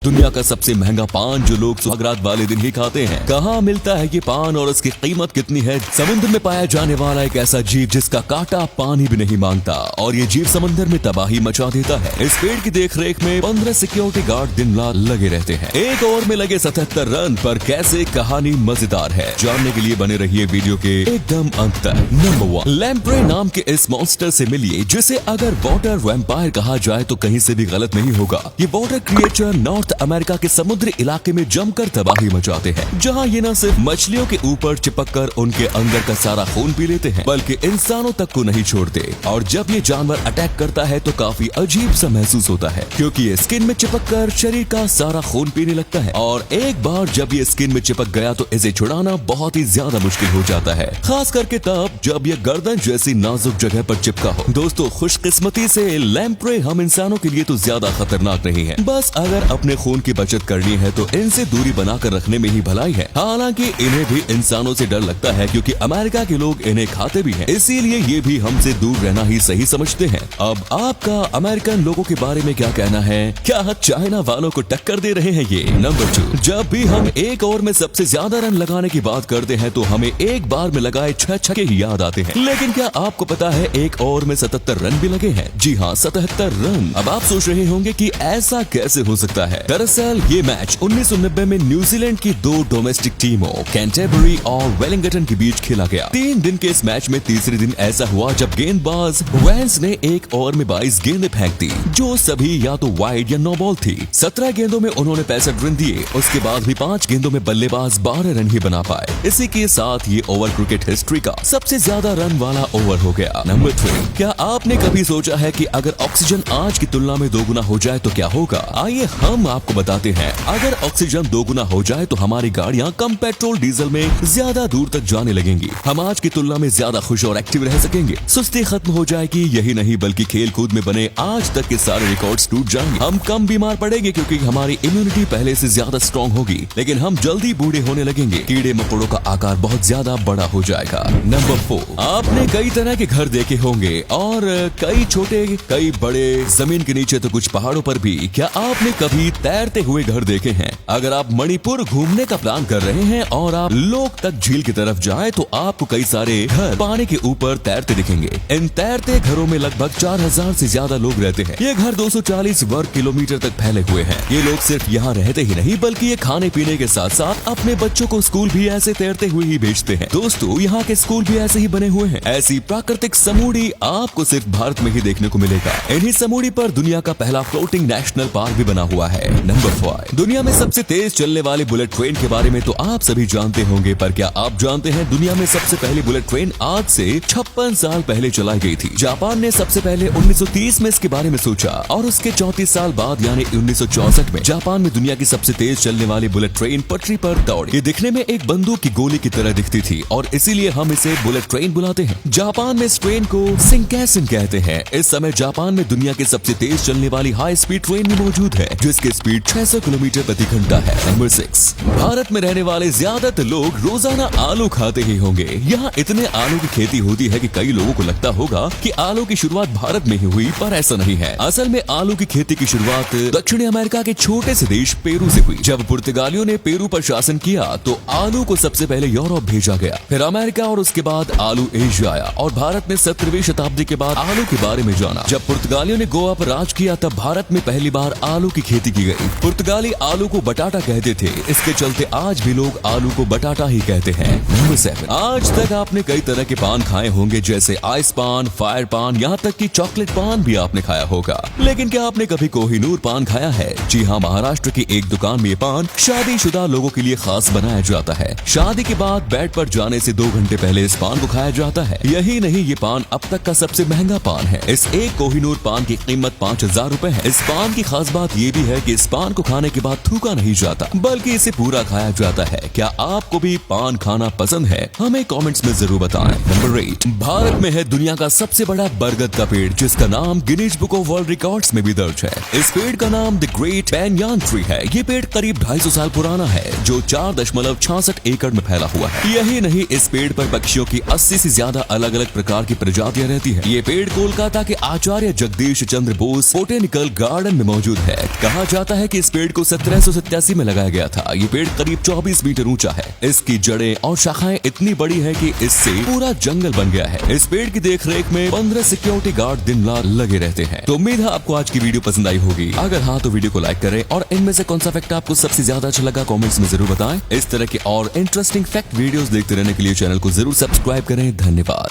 दुनिया का सबसे महंगा पान जो लोग सुहागरात वाले दिन ही खाते हैं। कहाँ मिलता है ये पान और इसकी कीमत कितनी है? समुद्र में पाया जाने वाला एक ऐसा जीव जिसका कांटा पानी भी नहीं मांगता और ये जीव समुद्र में तबाही मचा देता है। इस पेड़ की देखरेख में 15 सिक्योरिटी गार्ड दिन रात लगे रहते हैं। एक ओवर में लगे 77 रन पर कैसे? कहानी मजेदार है, जानने के लिए बने रहिए वीडियो के एकदम अंत तक। नंबर 1, लैम्प्रे नाम के इस मॉन्स्टर से मिलिए जिसे अगर वाटर वैम्पायर कहा जाए तो कहीं से भी गलत नहीं होगा। ये वाटर क्रिएचर नॉर्थ अमेरिका के समुद्री इलाके में जमकर तबाही मचाते हैं, जहां ये न सिर्फ मछलियों के ऊपर चिपककर उनके अंदर का सारा खून पी लेते हैं बल्कि इंसानों तक को नहीं छोड़ते। और जब ये जानवर अटैक करता है तो काफी अजीब सा महसूस होता है क्योंकि ये स्किन में चिपककर शरीर का सारा खून पीने लगता है और एक बार जब ये स्किन में चिपक गया तो इसे छुड़ाना बहुत ही ज्यादा मुश्किल हो जाता है, खास करके तब जब ये गर्दन जैसी नाजुक जगह पर चिपका हो। दोस्तों, खुशकिस्मती से लैम्प्रे हम इंसानों के लिए तो ज्यादा खतरनाक नहीं है, बस अगर अपने खून की बचत करनी है तो इनसे दूरी बनाकर रखने में ही भलाई है। हालांकि इन्हें भी इंसानों से डर लगता है क्योंकि अमेरिका के लोग इन्हें खाते भी हैं, इसीलिए ये भी हमसे दूर रहना ही सही समझते हैं। अब आपका अमेरिकन लोगों के बारे में क्या कहना है? क्या चाइना वालों को टक्कर दे रहे हैं ये? नंबर 2, जब भी हम एक ओवर में सबसे ज्यादा रन लगाने की बात करते हैं तो हमें एक बार में लगाए 6 छक्के ही याद आते हैं, लेकिन क्या आपको पता है एक ओवर में 77 रन भी लगे हैं? जी हाँ, 77 रन। अब आप सोच रहे होंगे कि ऐसा कैसे हो सकता है। दरअसल ये मैच 1990 में न्यूजीलैंड की दो डोमेस्टिक टीमों कैंटरबरी और वेलिंगटन के बीच खेला गया। 3 दिन के इस मैच में तीसरे दिन ऐसा हुआ जब गेंदबाज वैंस ने एक ओवर में 22 गेंदें फेंक दी जो सभी या तो वाइड या नो बॉल थी। 17 गेंदों में उन्होंने 65 रन दिए, उसके बाद भी 5 गेंदों में बल्लेबाज 12 रन ही बना पाए। इसी के साथ ये ओवर क्रिकेट हिस्ट्री का सबसे ज्यादा रन वाला ओवर हो गया। नंबर 3, क्या आपने कभी सोचा है कि अगर ऑक्सीजन आज की तुलना में दोगुना हो जाए तो क्या होगा? आइए हम आपको बताते हैं। अगर ऑक्सीजन दोगुना हो जाए तो हमारी गाड़ियां कम पेट्रोल डीजल में ज्यादा दूर तक जाने लगेंगी, हम आज की तुलना में ज्यादा खुश और एक्टिव रह सकेंगे, सुस्ती खत्म हो जाएगी। यही नहीं बल्कि खेल कूद में बने आज तक के सारे रिकॉर्ड्स टूट जाएंगे। हम कम बीमार पड़ेंगे क्योंकि हमारी इम्यूनिटी पहले से ज्यादा स्ट्रॉन्ग होगी, लेकिन हम जल्दी बूढ़े होने लगेंगे। कीड़े मकोड़ों का आकार बहुत ज्यादा बड़ा हो जाएगा। नंबर 4, आपने कई तरह के घर देखे होंगे और कई छोटे कई बड़े, जमीन के नीचे तो कुछ पहाड़ों पर भी। क्या आपने कभी तैरते हुए घर देखे हैं? अगर आप मणिपुर घूमने का प्लान कर रहे हैं और आप लोकतक झील की तरफ जाएं तो आपको कई सारे घर पानी के ऊपर तैरते दिखेंगे। इन तैरते घरों में लगभग 4000 से ज्यादा लोग रहते हैं। ये घर 240 वर्ग किलोमीटर तक फैले हुए हैं। ये लोग सिर्फ यहाँ रहते ही नहीं बल्कि ये खाने पीने के साथ साथ अपने बच्चों को स्कूल भी ऐसे तैरते हुए ही भेजते हैं। दोस्तों, यहाँ के स्कूल भी ऐसे ही बने हुए हैं। ऐसी प्राकृतिक समूडी आपको सिर्फ भारत में ही देखने को मिलेगा। इन्हीं समूडी पर दुनिया का पहला फ्लोटिंग नेशनल पार्क भी बना हुआ है। नंबर 5, दुनिया में सबसे तेज चलने वाली बुलेट ट्रेन के बारे में तो आप सभी जानते होंगे, पर क्या आप जानते हैं दुनिया में सबसे पहली बुलेट ट्रेन आज से 56 साल पहले चलाई गई थी। जापान ने सबसे पहले 1930 में इसके बारे में सोचा और उसके 34 साल बाद यानी 1964 में जापान में दुनिया की सबसे तेज चलने वाली बुलेट ट्रेन पटरी पर दौड़ी। ये दिखने में एक बंदूक की गोली की तरह दिखती थी और इसीलिए हम इसे बुलेट ट्रेन बुलाते हैं। जापान में इस ट्रेन को शिंकैनसेन कहते हैं। इस समय जापान में दुनिया की सबसे तेज चलने वाली हाई स्पीड ट्रेन भी मौजूद है जिसकी स्पीड 600 किलोमीटर प्रति घंटा है। नंबर 6, भारत में रहने वाले ज्यादातर लोग रोजाना आलू खाते ही होंगे। यहाँ इतने आलू की खेती होती है कि कई लोगों को लगता होगा कि आलू की शुरुआत भारत में ही हुई, पर ऐसा नहीं है। असल में आलू की खेती की शुरुआत दक्षिणी अमेरिका के छोटे से देश पेरू से हुई। जब पुर्तगालियों ने पेरू पर शासन किया तो आलू को सबसे पहले यूरोप भेजा गया, फिर अमेरिका और उसके बाद आलू एशिया आया और भारत ने 17वीं शताब्दी के बाद आलू के बारे में जाना। जब पुर्तगालियों ने गोवा पर राज किया तब भारत में पहली बार आलू की खेती की गई। पुर्तगाली आलू को बटाटा कहते थे, इसके चलते आज भी लोग आलू को बटाटा ही कहते हैं। नंबर 7, आज तक आपने कई तरह के पान खाए होंगे जैसे आइस पान, फायर पान, यहाँ तक कि चॉकलेट पान भी आपने खाया होगा, लेकिन क्या आपने कभी कोहिनूर पान खाया है? जी हाँ, महाराष्ट्र की एक दुकान में ये पान शादीशुदा लोगों के लिए खास बनाया जाता है। शादी के बाद बेड पर जाने से 2 घंटे पहले इस पान को खाया जाता है। यही नहीं, ये पान अब तक का सबसे महंगा पान है। इस एक कोहिनूर पान की कीमत 5000 रुपए है। इस पान की खास बात ये भी है कि इस पान को खाने के बाद थूका नहीं जाता बल्कि इसे पूरा खाया जाता है। क्या आपको भी पान खाना पसंद है? हमें कमेंट्स में जरूर बताएं। नंबर 8, भारत में है दुनिया का सबसे बड़ा बरगद का पेड़ जिसका नाम Guinness book of world records में भी दर्ज है। इस पेड़ का नाम द ग्रेट बैंयान ट्री है। ये पेड़ करीब 250 साल पुराना है जो 4.66 एकड़ में फैला हुआ है। यही नहीं, इस पेड़ पर पक्षियों की 80 से ज्यादा अलग अलग प्रकार की प्रजातियां रहती है। ये पेड़ कोलकाता के आचार्य जगदीश चंद्र बोस बोटेनिकल गार्डन में मौजूद है। कहा जाता जाता है कि इस पेड़ को 1787 में लगाया गया था। ये पेड़ करीब 24 मीटर ऊंचा है। इसकी जड़ें और शाखाएं इतनी बड़ी है कि इससे पूरा जंगल बन गया है। इस पेड़ की देखरेख में 15 सिक्योरिटी गार्ड दिन रात लगे रहते हैं। तो उम्मीद है आपको आज की वीडियो पसंद आई होगी। अगर हाँ तो वीडियो को लाइक करें और इनमें से कौन सा फैक्ट आपको सबसे ज्यादा अच्छा लगा कमेंट्स में जरूर बताएं। इस तरह के और इंटरेस्टिंग फैक्ट वीडियोस देखते रहने के लिए चैनल को जरूर सब्सक्राइब करें। धन्यवाद।